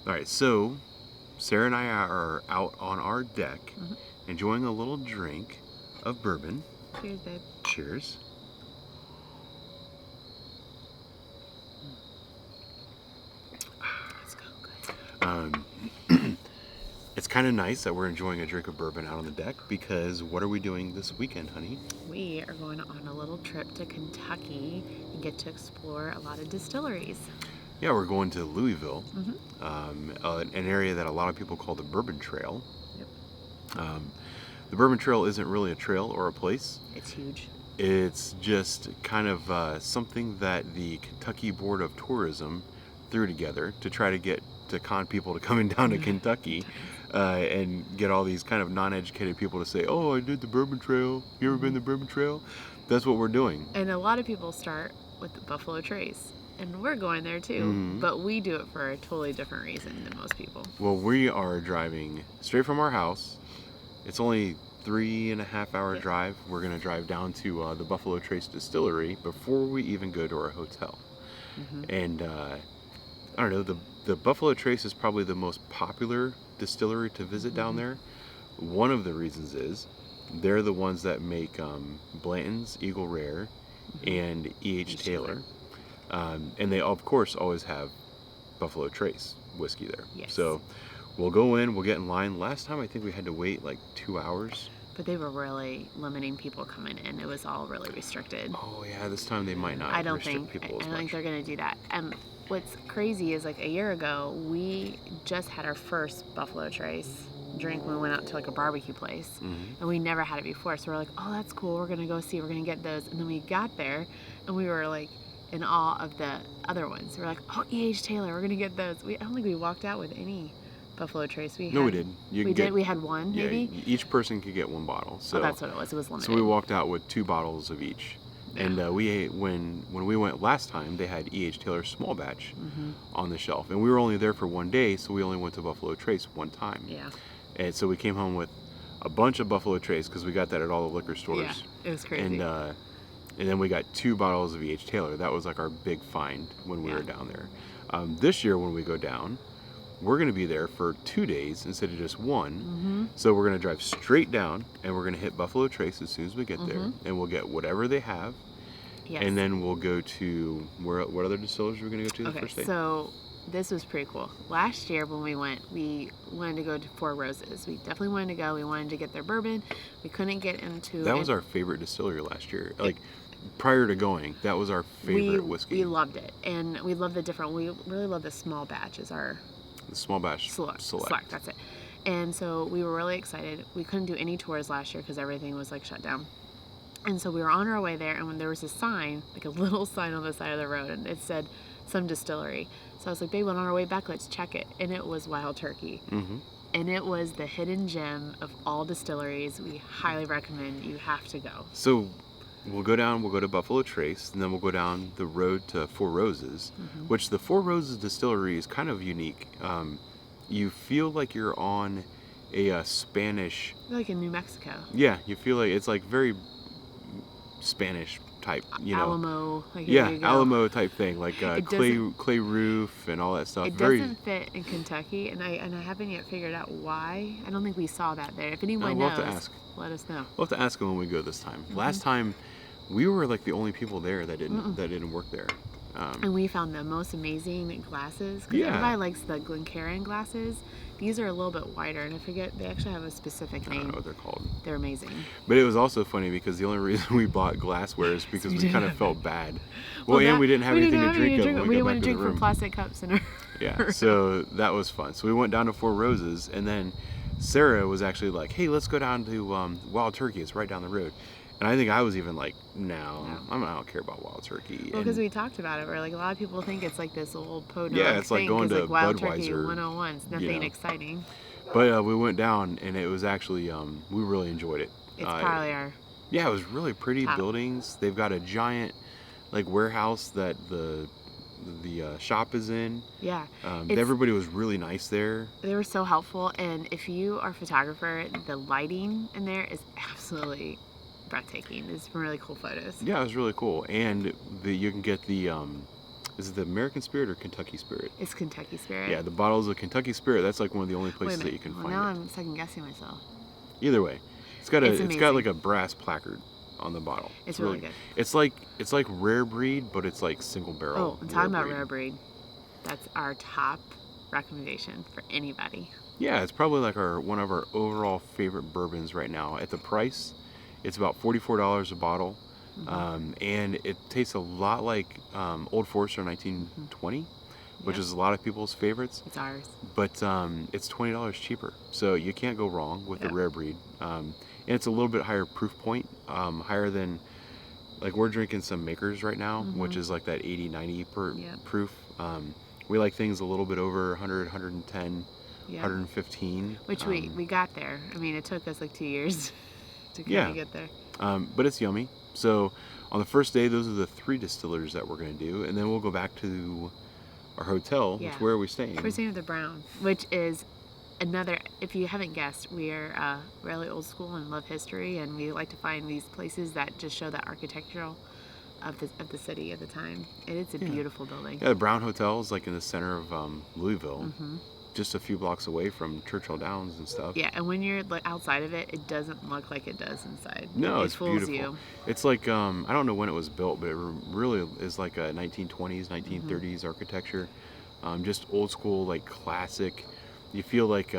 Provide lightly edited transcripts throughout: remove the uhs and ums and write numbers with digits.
All right, so Sarah and I are out on our deck enjoying a little drink of bourbon. Cheers, babe. Cheers. Let's go. Good. It's kind of nice that we're enjoying a drink of bourbon out on the deck because what are we doing this weekend, honey? We are going on a little trip to Kentucky and get to explore a lot of distilleries. Yeah, we're going to Louisville, an area that a lot of people call the Bourbon Trail. Yep. The Bourbon Trail isn't really a trail or a place. It's huge. It's just kind of something that the Kentucky Board of Tourism threw together to try to con people to coming down to Kentucky and get all these kind of non-educated people to say, oh, I did the Bourbon Trail. You ever been to the Bourbon Trail? That's what we're doing. And a lot of people start with the Buffalo Trace. And we're going there too, but we do it for a totally different reason than most people. Well, we are driving straight from our house. It's only 3.5 hour drive. We're going to drive down to the Buffalo Trace Distillery before we even go to our hotel. And I don't know, the Buffalo Trace is probably the most popular distillery to visit down there. One of the reasons is they're the ones that make Blanton's, Eagle Rare, and E.H. Taylor. And they, of course, always have Buffalo Trace whiskey there. Yes. So we'll go in, we'll get in line. Last time, I think we had to wait like 2 hours. But they were really limiting people coming in. It was all really restricted. Oh, yeah, this time they might not I don't restrict think people as I don't much. think they're going to do that. What's crazy is like a year ago, we just had our first Buffalo Trace drink when we went out to like a barbecue place. And we never had it before. So we're like, oh, that's cool. We're going to go see. We're going to get those. And then we got there and we were like in awe of the other ones. We're like, oh, E.H. Taylor, we're going to get those. I don't think we walked out with any Buffalo Trace. We did. We had one, yeah, maybe? Each person could get one bottle. So that's what it was. It was limited. So we walked out with 2 bottles of each. And when we went last time, they had E.H. Taylor small batch on the shelf. And we were only there for 1 day, so we only went to Buffalo Trace one time. Yeah. And so we came home with a bunch of Buffalo Trace because we got that at all the liquor stores. Yeah, it was crazy. And then we got 2 bottles of E.H. Taylor. That was like our big find when we were down there. This year when we go down, we're going to be there for 2 days instead of just one. So we're going to drive straight down and we're going to hit Buffalo Trace as soon as we get there. And we'll get whatever they have. Yes. And then we'll go to, what other distillers are we going to go to the first day? So this was pretty cool. Last year when we wanted to go to Four Roses. We definitely wanted to go. We wanted to get their bourbon. We couldn't get into That was our favorite distillery last year. Like, prior to going, that was our favorite whiskey. We loved it. And we love we really love the small batch as our The small batch select. That's it. And so we were really excited. We couldn't do any tours last year because everything was like shut down. And so we were on our way there, and when there was a sign, like a little sign on the side of the road, and it said some distillery. So I was like, babe, on our way back, let's check it. And it was Wild Turkey. And it was the hidden gem of all distilleries. We highly recommend you have to go. So we'll go to Buffalo Trace, and then we'll go down the road to Four Roses, which the Four Roses distillery is kind of unique. You feel like you're on a Spanish... Like in New Mexico. Yeah, you feel like it's like very Spanish type, Alamo. Like Alamo type thing, like clay roof and all that stuff. It doesn't fit in Kentucky, and I haven't yet figured out why. I don't think we saw that there. If anyone knows, have to ask. Let us know. We'll have to ask them when we go this time. Last time, we were like the only people there that didn't work there. And we found the most amazing glasses. Because everybody likes the Glencairn Glasses. These are a little bit wider, and I forget, they actually have a specific name. I don't know what they're called. They're amazing. But it was also funny because the only reason we bought glassware is because we kind of felt bad. Well, and we didn't have anything to drink when we didn't got want back to to the drink room. from plastic cups in our Yeah, so that was fun. So we went down to Four Roses, and then Sarah was actually like, hey, let's go down to Wild Turkey. It's right down the road. And I think I was even like, no. I don't care about Wild Turkey. Well, because we talked about it. We're like, a lot of people think it's like this old podunk Yeah, it's like going to like Wild Turkey Budweiser, 101. It's nothing exciting. But we went down, and it was actually, we really enjoyed it. It's probably our... Yeah, it was really pretty buildings. They've got a giant, like, warehouse that the shop is in. Yeah. Everybody was really nice there. They were so helpful, and if you are a photographer, the lighting in there is absolutely breathtaking. There's some really cool photos. Yeah, it was really cool. And you can get the Is it the American Spirit or Kentucky Spirit? It's Kentucky Spirit. Yeah, the bottle's a Kentucky Spirit. That's like one of the only places that you can find now it. I'm second guessing myself. Either way, it's got amazing. like a brass placard on the bottle. It's really good. It's like rare breed, but it's like single barrel. Oh, I'm talking about rare breed. That's our top recommendation for anybody. Yeah, it's probably like one of our overall favorite bourbons right now. At the price, it's about $44 a bottle. And it tastes a lot like Old Forester 1920, which is a lot of people's favorites. It's ours. But it's $20 cheaper. So you can't go wrong with the rare breed. And it's a little bit higher proof point, higher than, like we're drinking some Makers right now, which is like that 80, 90 proof. We like things a little bit over 100, 110, 115. Which we got there. I mean, it took us like 2 years to kind of get there. But it's yummy. So on the first day, those are the 3 distillers that we're going to do. And then we'll go back to our hotel, which where are we staying? We're staying at the Brown, which is another, if you haven't guessed, we are really old school and love history. And we like to find these places that just show that architectural of the city at the time. And it's a beautiful building. Yeah, the Brown Hotel is like in the center of Louisville. Just a few blocks away from Churchill Downs and stuff. Yeah, and when you're outside of it, it doesn't look like it does inside. No, it it's fools beautiful. You. It's like, I don't know when it was built, but it really is like a 1920s, 1930s architecture. Just old school, like classic. You feel like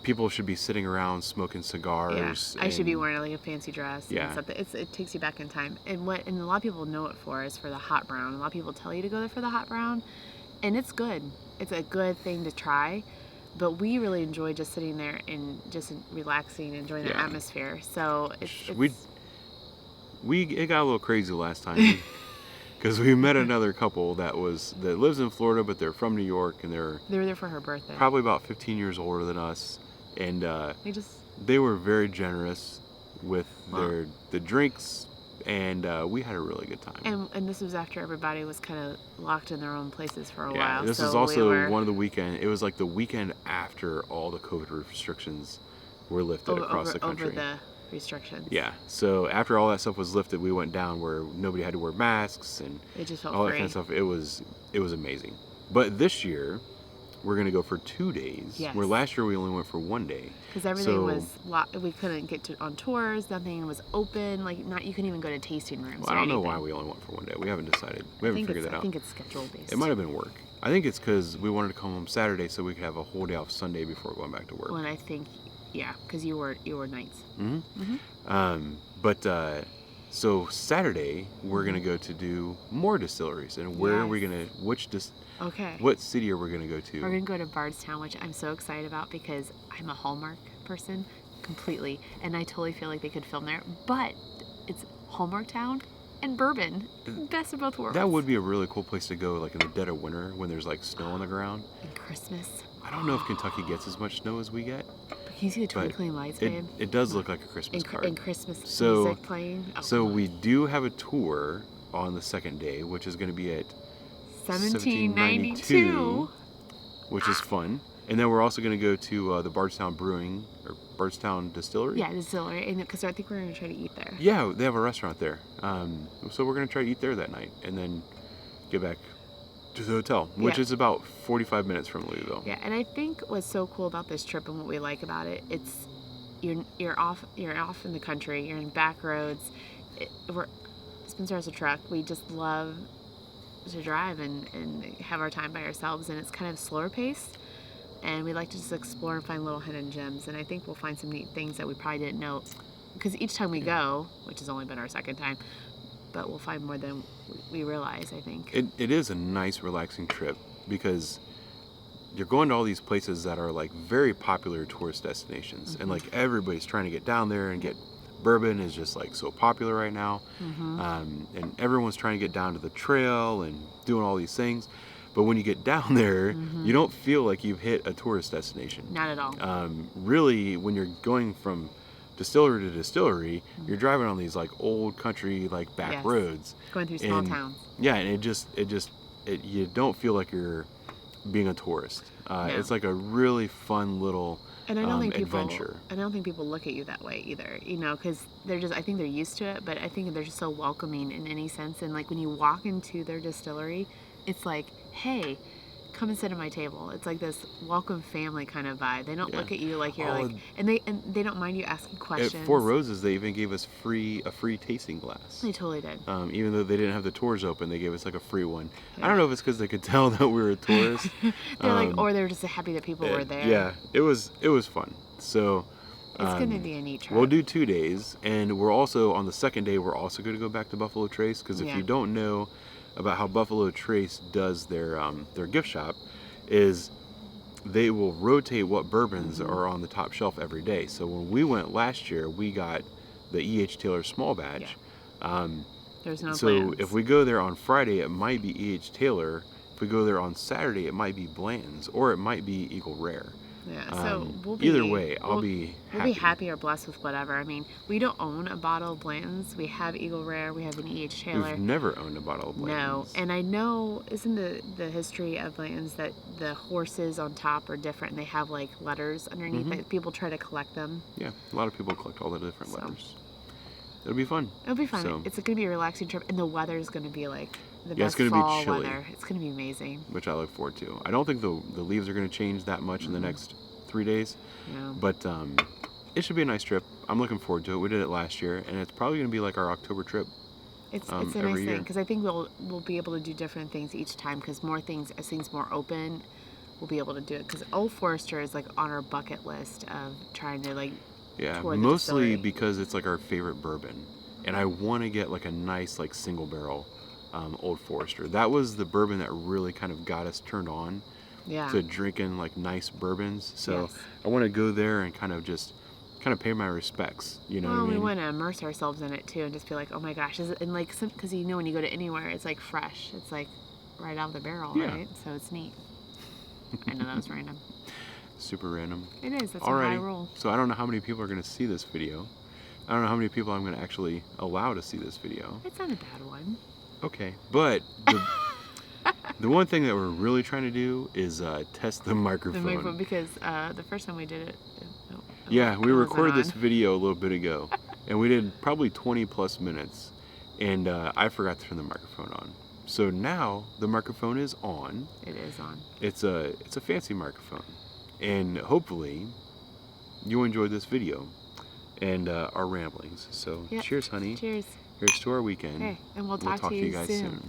people should be sitting around smoking cigars. Yeah, I should be wearing like a fancy dress. Yeah. And something. It takes you back in time. And a lot of people know it for is for the hot brown. A lot of people tell you to go there for the hot brown. And it's good. It's a good thing to try, but we really enjoy just sitting there and just relaxing, enjoying the atmosphere. So it got a little crazy last time because we met another couple that lives in Florida, but they're from New York, and they were there for her birthday. Probably about 15 years older than us, and they were very generous with the drinks. And we had a really good time. And this was after everybody was kind of locked in their own places for a while. Yeah, this is also one of the weekend. It was like the weekend after all the COVID restrictions were lifted across the country. Over the restrictions. Yeah. So after all that stuff was lifted, we went down where nobody had to wear masks and it just felt all that free. kind of stuff. It was amazing. But this year, we're going to go for 2 days. Yes. Where last year we only went for 1 day. Because everything was locked. We couldn't get on tours. Nothing was open. You couldn't even go to tasting rooms. Well, I don't know why we only went for 1 day. We haven't decided. We haven't figured that out. I think it's schedule based. It might have been work. I think it's because we wanted to come home Saturday so we could have a whole day off Sunday before going back to work. Well, and I think, because you were nights. So Saturday we're gonna go to do more distilleries, and where are we gonna? What city are we gonna go to? We're gonna go to Bardstown, which I'm so excited about because I'm a Hallmark person completely, and I totally feel like they could film there. But it's Hallmark Town and bourbon, best of both worlds. That would be a really cool place to go, like in the dead of winter when there's like snow on the ground. And Christmas. I don't know if Kentucky gets as much snow as we get. But can you see the twinkling lights, babe? It does look like a Christmas card. And Christmas music playing. So we do have a tour on the second day, which is going to be at 1792, which is fun. And then we're also going to go to the Bardstown Brewing or Bardstown Distillery. Yeah, Distillery, and because I think we're going to try to eat there. Yeah, they have a restaurant there. So we're going to try to eat there that night, and then get back to the hotel, which is about 45 minutes from Louisville. Yeah, and I think what's so cool about this trip and what we like about it, it's you're off in the country, you're in back roads. Spencer has a truck. We just love to drive and have our time by ourselves, and it's kind of slower paced. And we like to just explore and find little hidden gems. And I think we'll find some neat things that we probably didn't know. Because each time we go, which has only been our second time, but we'll find more than we realize, I think. It is a nice, relaxing trip because you're going to all these places that are like very popular tourist destinations. And like everybody's trying to get down there and get bourbon is just like so popular right now. And everyone's trying to get down to the trail and doing all these things. But when you get down there, you don't feel like you've hit a tourist destination. Not at all. Really, when you're going from distillery to distillery, you're driving on these like old country like back roads. Going through small towns. Yeah, and it just you don't feel like you're being a tourist. No. It's like a really fun little And I don't think adventure. I don't think people look at you that way either, you know, because I think they're used to it, but I think they're just so welcoming in any sense. And like when you walk into their distillery, it's like, hey, come and sit at my table. It's like this welcome family kind of vibe. They don't look at you like you're and they don't mind you asking questions. At Four Roses, they even gave us a free tasting glass. They totally did. Even though they didn't have the tours open, they gave us like a free one. Yeah. I don't know if it's because they could tell that we were a tourist. Or they're just happy that people were there. Yeah, it was fun. So it's going to be a neat trip. We'll do 2 days, and we're also on the second day. We're also going to go back to Buffalo Trace because if you don't know about how Buffalo Trace does their gift shop, is they will rotate what bourbons are on the top shelf every day. So when we went last year, we got the E.H. Taylor small batch. There's no So Blands. if we go there on Friday, it might be E.H. Taylor. If we go there on Saturday, it might be Bland's, or it might be Eagle Rare. Yeah, so we'll be, either way, I'll be happy. We'll be happy or blessed with whatever. I mean, we don't own a bottle of Blanton's. We have Eagle Rare. We have an E.H. Taylor. We've never owned a bottle of Blanton's. No, and I know, isn't the history of Blanton's that the horses on top are different and they have like letters underneath that people try to collect them? Yeah, a lot of people collect all the different letters. It'll be fun. It'll be fun. So, it's going to be a relaxing trip, and the weather's going to be like the it's best gonna fall be chilly, weather. It's going to be amazing. Which I look forward to. I don't think the leaves are going to change that much in the next 3 days. Yeah. But it should be a nice trip. I'm looking forward to it. We did it last year, and it's probably going to be like our October trip. It's a nice thing because I think we'll be able to do different things each time because as things more open, we'll be able to do it. Because Old Forester is like on our bucket list of trying to like tour the mostly distillery. because it's like our favorite bourbon, and I want to get like a nice like single barrel Old Forester. That was the bourbon that really kind of got us turned on to drinking like nice bourbons. So I want to go there and kind of pay my respects. You know what I mean? We want to immerse ourselves in it too and just be like, oh my gosh, and like because you know when you go to anywhere, it's like fresh. It's like right out of the barrel, right? So it's neat. I know that was random. Super random. It is. That's a high roll. So I don't know how many people are going to see this video. I don't know how many people I'm going to actually allow to see this video. It's not a bad one. Okay, but the one thing that we're really trying to do is test the microphone. The microphone, because the first time we did it. We recorded this video a little bit ago, and we did probably 20 plus minutes, and I forgot to turn the microphone on. So now the microphone is on. It is on. It's a fancy microphone, and hopefully you enjoyed this video and our ramblings. So cheers, honey. Cheers. Here's to our weekend. Okay, and we'll talk to you guys soon.